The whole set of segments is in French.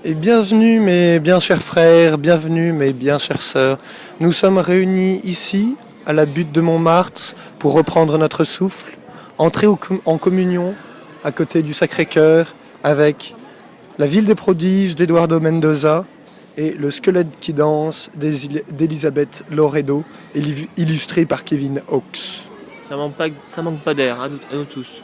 Et bienvenue mes bien chers frères, bienvenue mes bien chères sœurs. Nous sommes réunis ici, à la butte de Montmartre, pour reprendre notre souffle, entrer en communion à côté du Sacré-Cœur avec la ville des prodiges d'Eduardo Mendoza et le squelette qui danse d'Elisabeth Loredo, illustré par Kevin Hawkes. Ça manque pas d'air à nous tous.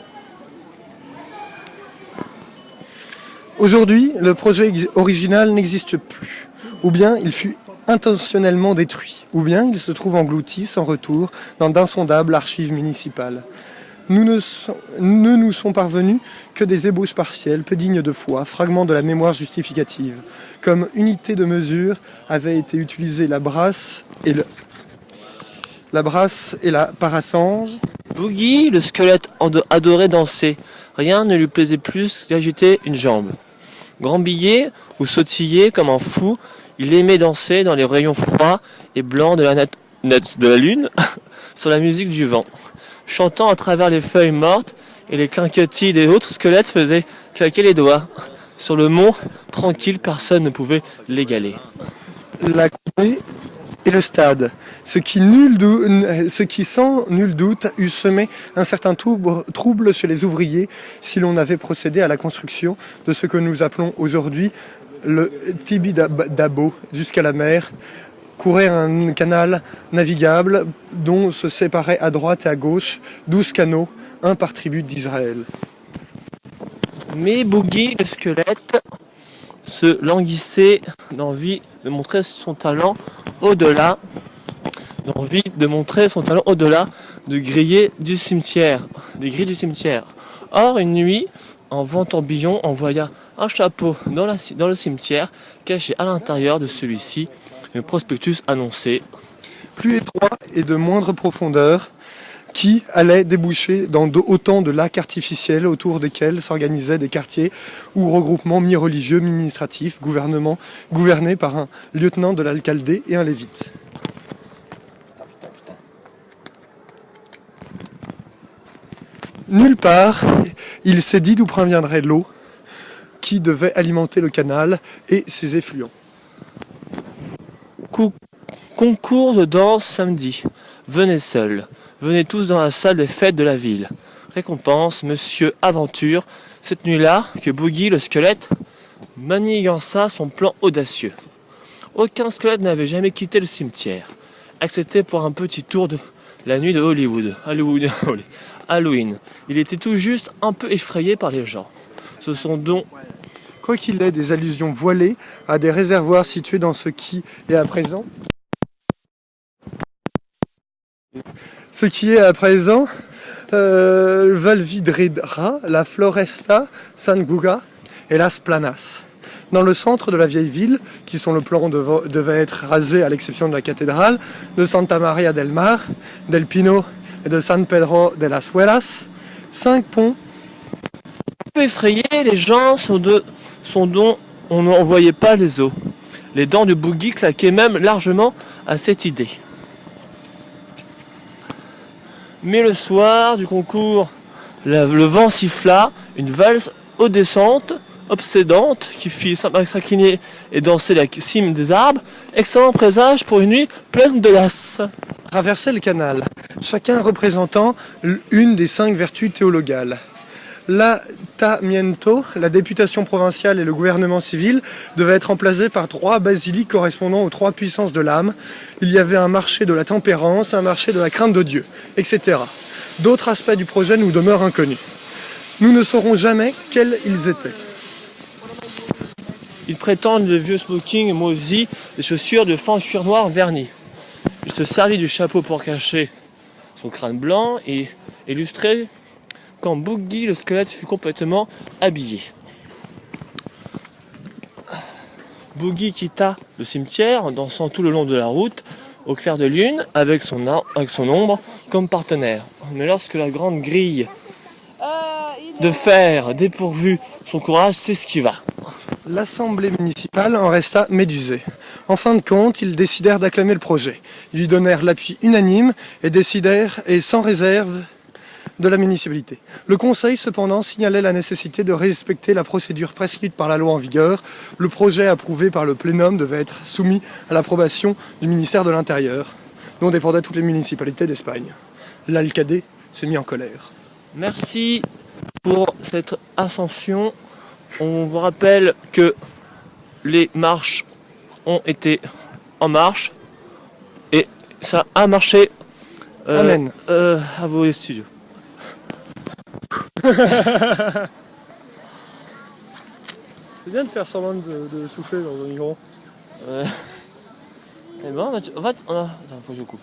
Aujourd'hui, le projet original n'existe plus, ou bien il fut intentionnellement détruit, ou bien il se trouve englouti sans retour dans d'insondables archives municipales. Ne nous sont parvenus que des ébauches partielles, peu dignes de foi, fragments de la mémoire justificative. Comme unité de mesure avait été utilisée la brasse et la parasange. Boogie, le squelette adorait danser. Rien ne lui plaisait plus qu'agiter une jambe. Grambillé ou sautiller comme un fou, il aimait danser dans les rayons froids et blancs de la lune sur la musique du vent. Chantant à travers les feuilles mortes et les cliquetis des autres squelettes faisaient claquer les doigts. Sur le mont, tranquille, personne ne pouvait l'égaler. La coupée et le stade, ce qui sans nul doute eût semé un certain trouble chez les ouvriers si l'on avait procédé à la construction de ce que nous appelons aujourd'hui le Tibidabo jusqu'à la mer, courait un canal navigable dont se séparaient à droite et à gauche 12 canaux, un par tribu d'Israël. Mais Boogie, le squelette, se languissait d'envie de montrer son talent au-delà, de griller du cimetière, des grilles du cimetière. Or, une nuit, un vent tourbillon envoya un chapeau dans le cimetière, caché à l'intérieur de celui-ci, un prospectus annoncé. Plus étroit et de moindre profondeur, qui allait déboucher dans autant de lacs artificiels autour desquels s'organisaient des quartiers ou regroupements mi-religieux, mi-administratifs, gouvernés par un lieutenant de l'Alcaldé et un lévite. Nulle part, il s'est dit d'où proviendrait l'eau qui devait alimenter le canal et ses effluents. Concours de danse samedi. Venez seuls. Venez tous dans la salle des fêtes de la ville. Récompense, monsieur Aventure, cette nuit-là, que Boogie le squelette manigança son plan audacieux. Aucun squelette n'avait jamais quitté le cimetière, excepté pour un petit tour de la nuit de Halloween. Il était tout juste un peu effrayé par les gens. Ce sont donc, quoi qu'il ait des allusions voilées à des réservoirs situés dans ce qui est à présent Valvidredra, la Floresta, San Guga et Las Planas. Dans le centre de la vieille ville, qui sur le plan devait être rasé à l'exception de la cathédrale, de Santa Maria del Mar, del Pino et de San Pedro de las Huelas, 5 ponts. un peu effrayés, les gens dont on n'en voyait pas les os. Les dents de Boogie claquaient même largement à cette idée. Mais le soir du concours, le vent siffla, une valse haut descente, obsédante, qui fit s'incliner et danser la cime des arbres. Excellent présage pour une nuit pleine de lasse. Traversait le canal, chacun représentant une des 5 vertus théologales. L'atamiento, la députation provinciale et le gouvernement civil devaient être remplacés par 3 basiliques correspondant aux 3 puissances de l'âme. Il y avait un marché de la tempérance, un marché de la crainte de Dieu, etc. D'autres aspects du projet nous demeurent inconnus. Nous ne saurons jamais quels ils étaient. Ils prétendent le vieux smoking moisi, des chaussures de fin cuir noir verni. Il se servit du chapeau pour cacher son crâne blanc et illustrer quand Boogie le squelette fut complètement habillé. Boogie quitta le cimetière en dansant tout le long de la route au clair de lune avec son ombre comme partenaire. Mais lorsque la grande grille de fer dépourvue son courage s'esquiva. L'assemblée municipale en resta médusée. En fin de compte, ils décidèrent d'acclamer le projet. Ils lui donnèrent l'appui unanime et décidèrent, et sans réserve, de la municipalité. Le Conseil, cependant, signalait la nécessité de respecter la procédure prescrite par la loi en vigueur. Le projet approuvé par le plénum devait être soumis à l'approbation du ministère de l'Intérieur, dont dépendaient toutes les municipalités d'Espagne. L'Alcalde s'est mis en colère. Merci pour cette ascension. On vous rappelle que les marches ont été en marche et ça a marché. Amen. À vos studios. C'est bien de faire semblant de souffler dans un micro. Et ben, attends, faut que je coupe.